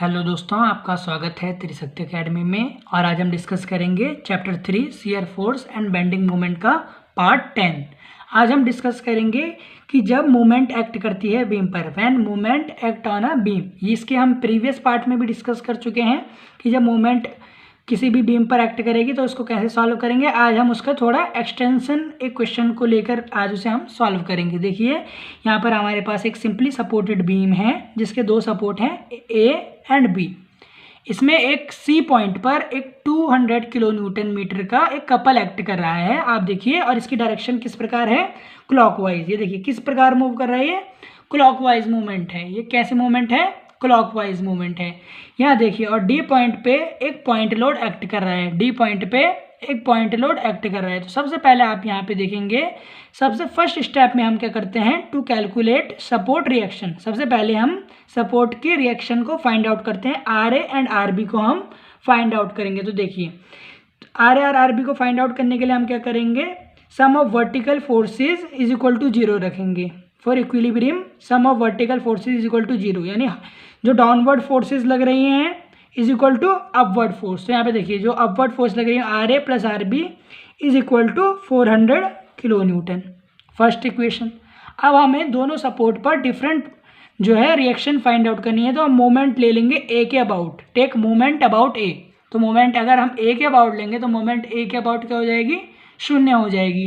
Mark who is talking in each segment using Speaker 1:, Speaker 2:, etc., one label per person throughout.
Speaker 1: Hello दोस्तों, आपका स्वागत है त्रिशक्ति एकेडमी में। और आज हम डिस्कस करेंगे chapter 3 shear force and bending moment का पार्ट 10। आज हम डिस्कस करेंगे कि जब मोमेंट एक्ट करती है बीम पर, when moment act on a beam. इसके हम प्रीवियस पार्ट में भी डिस्कस कर चुके हैं कि जब मोमेंट किसी भी बीम पर एक्ट करेगी तो उसको कैसे सॉल्व करेंगे। आज हम उसका थोड़ा एक्सटेंशन एक क्वेश्चन को लेकर आज उसे हम सॉल्व करेंगे। देखिए यहाँ पर हमारे पास एक सिंपली सपोर्टेड बीम है जिसके दो सपोर्ट हैं ए एंड बी। इसमें एक सी पॉइंट पर एक 200 किलो न्यूटन मीटर का एक कपल एक्ट कर रहा है, आप देखिए। और इसकी डायरेक्शन किस प्रकार है, क्लॉकवाइज। ये देखिए किस प्रकार मूव कर रहा है, ये क्लॉकवाइज मूवमेंट है। ये कैसे मूवमेंट है, क्लॉकवाइज मूवमेंट है। यहाँ देखिए, और डी पॉइंट पे एक पॉइंट लोड एक्ट कर रहा है, डी पॉइंट पे एक पॉइंट लोड एक्ट कर रहा है। तो सबसे पहले आप यहाँ पे देखेंगे, सबसे फर्स्ट स्टेप में हम क्या करते हैं, टू कैलकुलेट सपोर्ट रिएक्शन। सबसे पहले हम सपोर्ट के रिएक्शन को फाइंड आउट करते हैं, R A and R B को हम फाइंड आउट करेंगे। तो देखिए आर ए और आर बी को फाइंड आउट करने के लिए हम क्या करेंगे, sum of vertical forces is equal to 0 रखेंगे। For equilibrium sum of vertical forces is equal to 0, यानी जो डाउनवर्ड फोर्सेज लग रही हैं is equal to upward force. तो यहाँ पे देखिए जो अपवर्ड फोर्स लग रही है R A plus R B is equal to 400 kilo newton, first equation. अब हमें दोनों सपोर्ट पर डिफरेंट जो है रिएक्शन फाइंड आउट करनी है, तो हम मोमेंट ले लेंगे ए के अबाउट, टेक मोमेंट अबाउट ए। तो मोमेंट अगर हम ए के अबाउट लेंगे तो मोमेंट ए के अबाउट क्या हो जाएगी, 0 हो जाएगी।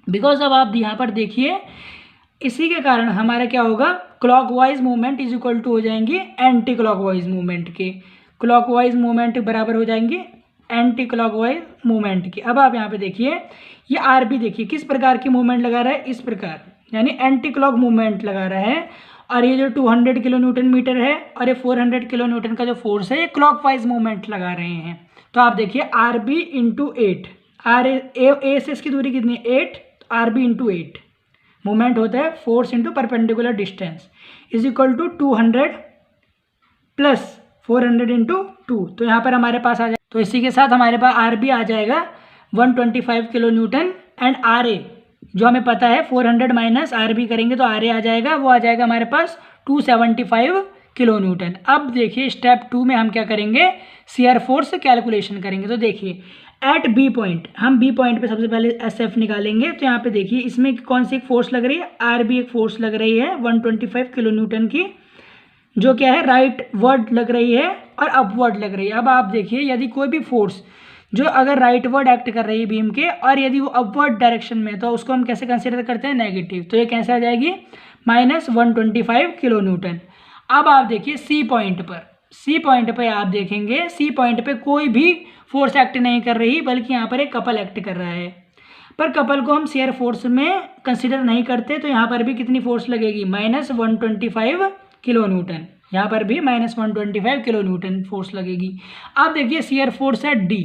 Speaker 1: बिकॉज अब आप यहाँ पर देखिए इसी के कारण हमारा क्या होगा, clockwise movement is equal to हो जाएंगी एंटी क्लॉकवाइज मूवमेंट के। क्लॉकवाइज मूवमेंट बराबर हो जाएंगे एंटी क्लॉकवाइज मूवमेंट की। अब आप यहाँ पे देखिए ये आर बी देखिए किस प्रकार की मूवमेंट लगा रहा है, इस प्रकार, यानी एंटी क्लॉक मूवमेंट लगा रहा है। और ये जो 200 किलो न्यूटन मीटर है और ये 400 किलो न्यूटन का जो फोर्स है, ये क्लॉकवाइज मूवमेंट लगा रहे हैं। तो आप देखिए R B into 8, R A से इसकी दूरी कितनी है 8, आर बी इंटू 8 मूवमेंट होता है force into perpendicular distance is equal to 200 plus 400 into 2। तो यहाँ पर हमारे पास आ जाए, तो इसी के साथ हमारे पास आर बी आ जाएगा 125 kilo Newton and R A जो हमें पता है 400 माइनस आर बी करेंगे तो आर ए आ जाएगा, वो आ जाएगा हमारे पास 275 किलो न्यूटन। अब देखिए स्टेप 2 में हम क्या करेंगे, शियर फोर्स कैलकुलेशन करेंगे। तो देखिए एट बी पॉइंट, हम बी पॉइंट पे सबसे पहले एस एफ निकालेंगे। तो यहाँ पे देखिए इसमें कौन सी एक फोर्स लग रही है, आर बी एक फोर्स लग रही है 125 किलो न्यूटन की, जो क्या है राइट वर्ड लग रही है और अपवर्ड लग रही है। अब आप देखिए यदि कोई भी फोर्स जो अगर राइट वर्ड एक्ट कर रही है बीम के और यदि वो अपवर्ड डायरेक्शन में, तो उसको हम कैसे कंसिडर करते हैं, नेगेटिव। तो ये कैसे आ जाएगी, -125 किलो न्यूटन। अब आप देखिए सी पॉइंट पर, सी पॉइंट पे आप देखेंगे, सी पॉइंट पे कोई भी फोर्स एक्ट नहीं कर रही, बल्कि यहाँ पर एक कपल एक्ट कर रहा है। पर कपल को हम शियर फोर्स में कंसिडर नहीं करते, तो यहाँ पर भी कितनी फोर्स लगेगी, -125 किलो न्यूटन। यहाँ पर भी -125 किलो न्यूटन फोर्स लगेगी। अब देखिए शियर फोर्स है डी,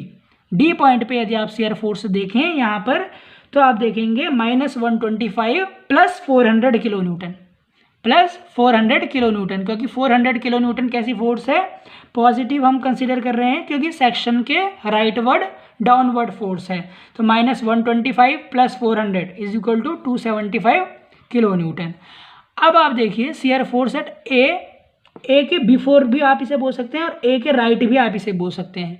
Speaker 1: डी पॉइंट पे यदि आप शियर फोर्स देखें यहाँ पर, तो आप देखेंगे -125 plus 400 kilo Newton, plus 400 kilo Newton, क्योंकि 400 किलो न्यूटन कैसी फोर्स है, पॉजिटिव हम कंसीडर कर रहे हैं क्योंकि सेक्शन के राइटवर्ड डाउनवर्ड फोर्स है। तो -125 plus 400 is equal to 275 kilo newton. अब आप देखिए शियर फोर्स एट ए के बिफोर भी आप इसे बोल सकते हैं और ए के राइट भी आप इसे बोल सकते हैं।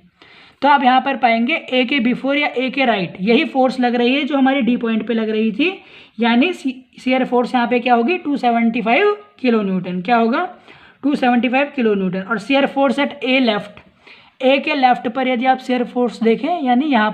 Speaker 1: तो आप यहाँ पर पाएंगे ए के बिफोर या ए के राइट यही फोर्स लग रही है जो हमारी डी पॉइंट पे लग रही थी, यानी शियर फोर्स यहाँ पे क्या होगी, 275 किलो न्यूटन। क्या होगा, 275 किलो न्यूटन। और shear force at a left, a के लेफ्ट पर यदि आप शियर फोर्स देखें, यानी यहाँ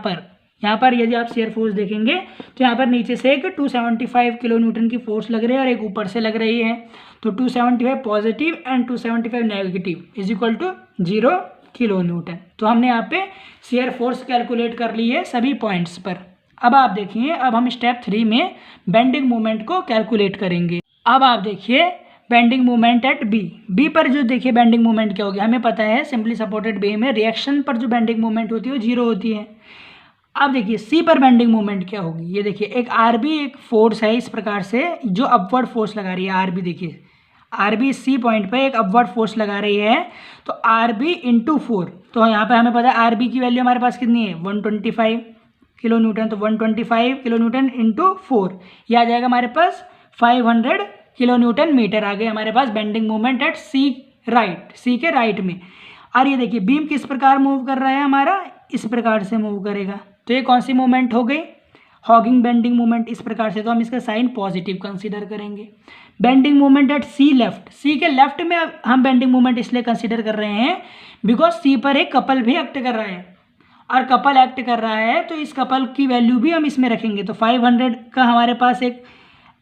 Speaker 1: पर यदि आप शियर फोर्स देखेंगे तो यहाँ पर नीचे से एक 275 किलो न्यूटन की फोर्स लग रही है और एक ऊपर से लग रही है। तो 275 positive and 275 negative is equal to 0 kilo newton. तो हमने यहाँ पे शियर फोर्स कैलकुलेट कर ली है सभी पॉइंट्स पर। अब आप देखिए, अब हम स्टेप 3 में बेंडिंग मोमेंट को कैलकुलेट करेंगे। अब आप देखिए bending moment at B, B पर जो देखिए बेंडिंग मोमेंट क्या होगी, हमें पता है सिंपली सपोर्टेड बीम में रिएक्शन पर जो बेंडिंग मोमेंट होती है वो 0 होती है। अब देखिए सी पर बेंडिंग मोमेंट क्या होगी, ये देखिए एक आर बी एक फोर्स है इस प्रकार से जो अपवर्ड फोर्स लगा रही है, आर बी देखिए आर बी सी पॉइंट पे एक अपवर्ड फोर्स लगा रही है, तो आर बी इंटू 4। तो यहाँ पे हमें पता है आर बी की वैल्यू हमारे पास कितनी है, 125 किलो न्यूटन। तो 125 किलो न्यूटन इंटू 4, यह आ जाएगा हमारे पास 500 किलो न्यूटन मीटर। आ गए हमारे पास bending moment at C right, C के राइट में। और ये देखिए बीम किस प्रकार मूव कर रहा है हमारा, इस प्रकार से मूव करेगा। तो ये कौन सी मूवमेंट हो गई, हॉगिंग बेंडिंग मूवमेंट इस प्रकार से। तो हम इसका साइन पॉजिटिव कंसीडर करेंगे। Bending movement at C left, C के लेफ्ट में हम बेंडिंग मूवमेंट इसलिए कंसीडर कर रहे हैं बिकॉज सी पर एक कपल भी एक्ट कर रहा है, और कपल एक्ट कर रहा है तो इस कपल की वैल्यू भी हम इसमें रखेंगे। तो 500 का हमारे पास एक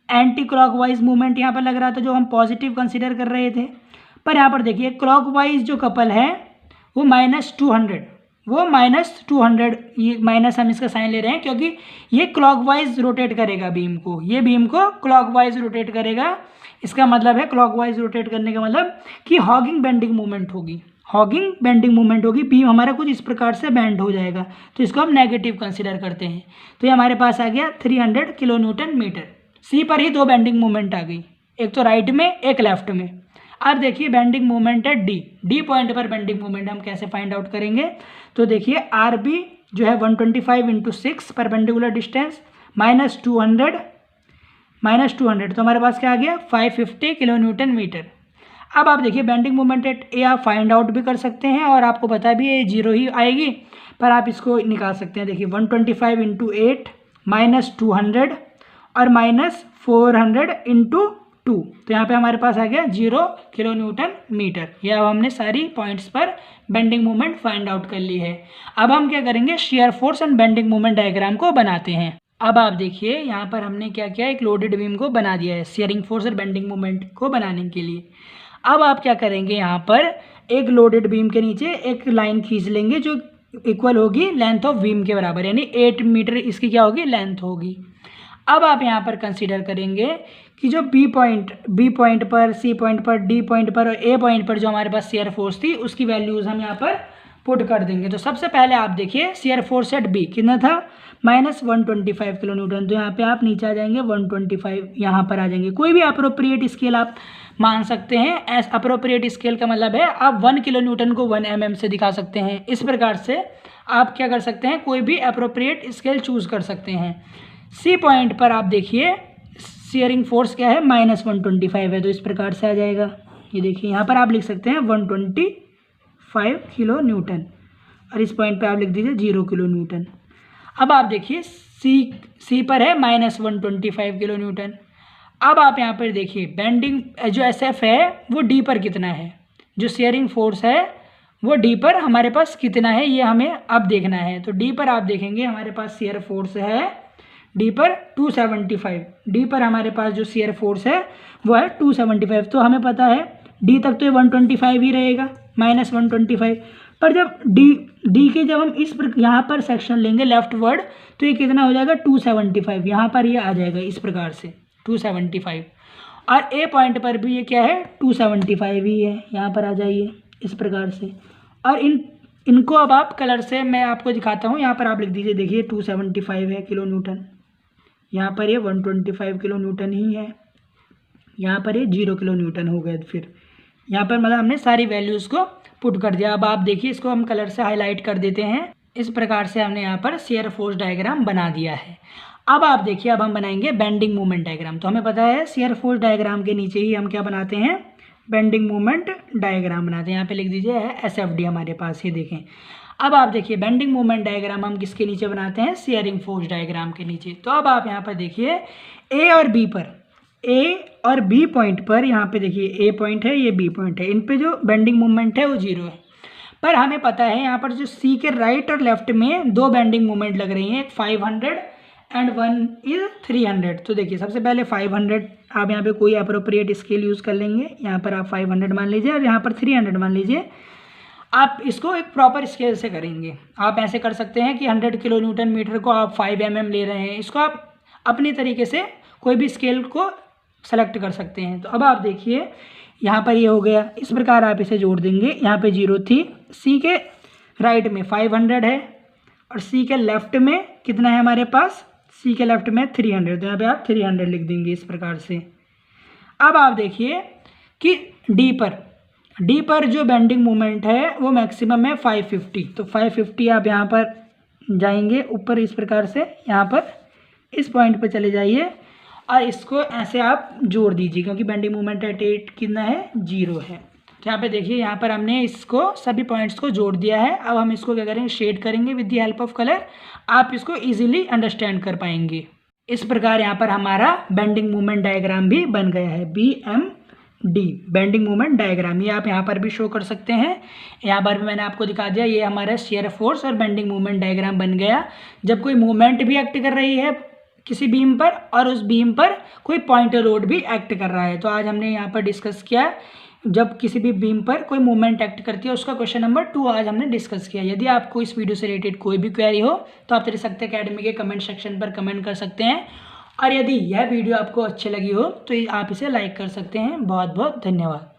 Speaker 1: एंटी क्लॉकवाइज मूवमेंट यहाँ पर लग रहा था जो हम पॉजिटिव कंसीडर कर रहे थे। पर यहाँ पर देखिए क्लॉकवाइज जो कपल है वो -200, वो -200, ये माइनस हम इसका साइन ले रहे हैं क्योंकि ये क्लॉकवाइज रोटेट करेगा बीम को, ये बीम को क्लॉकवाइज रोटेट करेगा। इसका मतलब है क्लॉकवाइज रोटेट करने का मतलब कि हॉगिंग बेंडिंग मूवमेंट होगी, हॉगिंग बेंडिंग मूवमेंट होगी, बीम हमारा कुछ इस प्रकार से बेंड हो जाएगा। तो इसको हम नेगेटिव कंसीडर करते हैं। तो ये हमारे पास आ गया 300 किलो न्यूटन मीटर। सी पर ही दो बेंडिंग मूवमेंट आ गई, एक तो राइट में एक लेफ्ट में। अब देखिए बेंडिंग मूवमेंट है डी पॉइंट पर बेंडिंग मूवमेंट हम कैसे फाइंड आउट करेंगे। तो देखिए आर बी जो है 125 × 6 परपेंडिकुलर डिस्टेंस -200 तो हमारे पास क्या आ गया 550 किलो न्यूटन मीटर। अब आप देखिए बेंडिंग मूवमेंट एट ए आप फाइंड आउट भी कर सकते हैं और आपको पता भी है 0 ही आएगी, पर आप इसको निकाल सकते हैं। देखिए 125 × 8 -200 और -400 × 2, तो यहाँ पे हमारे पास आ गया 0 किलो न्यूटन मीटर। ये अब हमने सारी पॉइंट्स पर बेंडिंग मूवमेंट फाइंड आउट कर ली है। अब हम क्या करेंगे, shear force and bending movement diagram को बनाते हैं। अब आप देखिए यहाँ पर हमने क्या किया, एक लोडेड बीम को बना दिया है शियरिंग फोर्स और बेंडिंग मूवमेंट को बनाने के लिए। अब आप क्या करेंगे, यहाँ पर एक लोडेड बीम के नीचे एक लाइन खींच लेंगे जो इक्वल होगी लेंथ ऑफ बीम के बराबर, यानी 8 मीटर इसकी क्या होगी लेंथ होगी। अब आप यहाँ पर कंसीडर करेंगे कि जो बी पॉइंट पर, सी पॉइंट पर, डी पॉइंट पर और ए पॉइंट पर जो हमारे पास शियर फोर्स थी उसकी वैल्यूज़ हम यहाँ पर पुट कर देंगे। तो सबसे पहले आप देखिए शियर फोर्स एट बी कितना था, -125 किलो न्यूटन। तो यहाँ पे आप नीचे आ जाएंगे 125, यहाँ पर आ जाएंगे। कोई भी अप्रोप्रिएट स्केल आप मान सकते हैं। अप्रोप्रिएट स्केल का मतलब है आप 1 किलो न्यूटन को 1 mm से दिखा सकते हैं। इस प्रकार से आप क्या कर सकते हैं, कोई भी अप्रोप्रिएट स्केल चूज़ कर सकते हैं। सी पॉइंट पर आप देखिए शियरिंग फोर्स क्या है, -125 है, तो इस प्रकार से आ जाएगा। ये देखिए यहाँ पर आप लिख सकते हैं 125 किलो न्यूटन और इस पॉइंट पे आप लिख दीजिए 0 किलो न्यूटन। अब आप देखिए सी पर है -125 किलो न्यूटन। अब आप यहाँ पर देखिए बेंडिंग जो SF है वो डी पर कितना है, जो शेयरिंग फोर्स है वो डी पर हमारे पास कितना है, ये हमें अब देखना है। तो डी पर आप देखेंगे हमारे पास शेयर फोर्स है डी पर 275, डी पर हमारे पास जो शेयर फोर्स है वो है 275। तो हमें पता है डी तक तो ये 125 ही रहेगा, -125। पर जब डी के जब हम यहाँ पर सेक्शन लेंगे लेफ्ट वर्ड तो ये कितना हो जाएगा 275, यहाँ पर ये आ जाएगा इस प्रकार से 275। और ए पॉइंट पर भी ये क्या है 275 ही है, यहाँ पर आ जाइए इस प्रकार से। और इनको अब आप कलर से मैं आपको दिखाता हूँ। यहाँ पर आप लिख दीजिए, देखिए 275 है किलो न्यूटन, यहाँ पर ये 125 किलो न्यूटन ही है, यहाँ पर ये 0 किलो न्यूटन हो गया। फिर यहाँ पर मतलब हमने सारी वैल्यूज़ को पुट कर दिया। अब आप देखिए इसको हम कलर से हाईलाइट कर देते हैं। इस प्रकार से हमने यहाँ पर शियर फोर्स डायग्राम बना दिया है। अब आप देखिए अब हम बनाएंगे बेंडिंग मूवमेंट डायग्राम। तो हमें पता है शियर फोर्स डायग्राम के नीचे ही हम क्या बनाते हैं, बेंडिंग मूवमेंट डायग्राम बनाते हैं। यहाँ पे लिख दीजिए है SFD हमारे पास, ये देखें। अब आप देखिए बेंडिंग मूवमेंट डायग्राम हम किसके नीचे बनाते हैं, शियरिंग फोर्स डायग्राम के नीचे। तो अब आप यहाँ पर देखिए ए और बी पॉइंट पर, यहाँ पे देखिए ए पॉइंट है ये बी पॉइंट है, इन पे जो बेंडिंग मूवमेंट है वो 0 है। पर हमें पता है यहाँ पर जो सी के राइट और लेफ्ट में दो बेंडिंग मूवमेंट लग रही हैं, एक 500 एंड 1 इज 300। तो देखिए सबसे पहले 500 आप यहाँ पे कोई अप्रोप्रिएट स्केल यूज़ कर लेंगे। यहाँ पर आप 500 मान लीजिए और यहाँ पर 300 मान लीजिए। आप इसको एक प्रॉपर स्केल से करेंगे। आप ऐसे कर सकते हैं कि 100 किलो न्यूटन मीटर को आप 5 mm ले रहे हैं, इसको आप अपनी तरीके से कोई भी स्केल को सेलेक्ट कर सकते हैं। तो अब आप देखिए यहाँ पर ये हो गया, इस प्रकार आप इसे जोड़ देंगे। यहाँ पे 0 थी, सी के राइट में 500 है और सी के लेफ्ट में कितना है हमारे पास, सी के लेफ्ट में 300। तो यहाँ पे आप 300 लिख देंगे इस प्रकार से। अब आप देखिए कि डी पर जो बेंडिंग मोमेंट है वो मैक्सिमम है 550। तो 550 आप यहाँ पर जाएंगे ऊपर इस प्रकार से, यहाँ पर इस पॉइंट पर चले जाइए और इसको ऐसे आप जोड़ दीजिए, क्योंकि बेंडिंग मोमेंट एट 8 कितना है 0 है। तो यहाँ पे देखिए, यहाँ पर हमने इसको सभी पॉइंट्स को जोड़ दिया है। अब हम इसको क्या करेंगे, शेड करेंगे with the help of colour. आप इसको इजीली अंडरस्टैंड कर पाएंगे। इस प्रकार यहाँ पर हमारा बेंडिंग मोमेंट डायग्राम भी बन गया है, BMD बेंडिंग मोमेंट डायग्राम। ये आप यहाँ पर भी शो कर सकते हैं। यहाँ पर भी मैंने आपको दिखा दिया, ये हमारा शियर फोर्स और बेंडिंग मोमेंट डायग्राम बन गया। जब कोई मूवमेंट भी एक्ट कर रही है किसी बीम पर और उस बीम पर कोई पॉइंटर लोड भी एक्ट कर रहा है। तो आज हमने यहाँ पर डिस्कस किया, जब किसी भी बीम पर कोई मूवमेंट एक्ट करती है, उसका क्वेश्चन नंबर 2 आज हमने डिस्कस किया। यदि आपको इस वीडियो से रिलेटेड कोई भी क्वेरी हो तो आप त्रिशक्ति एकेडमी के कमेंट सेक्शन पर कमेंट कर सकते हैं। और यदि यह वीडियो आपको अच्छी लगी हो तो आप इसे लाइक कर सकते हैं। बहुत बहुत धन्यवाद।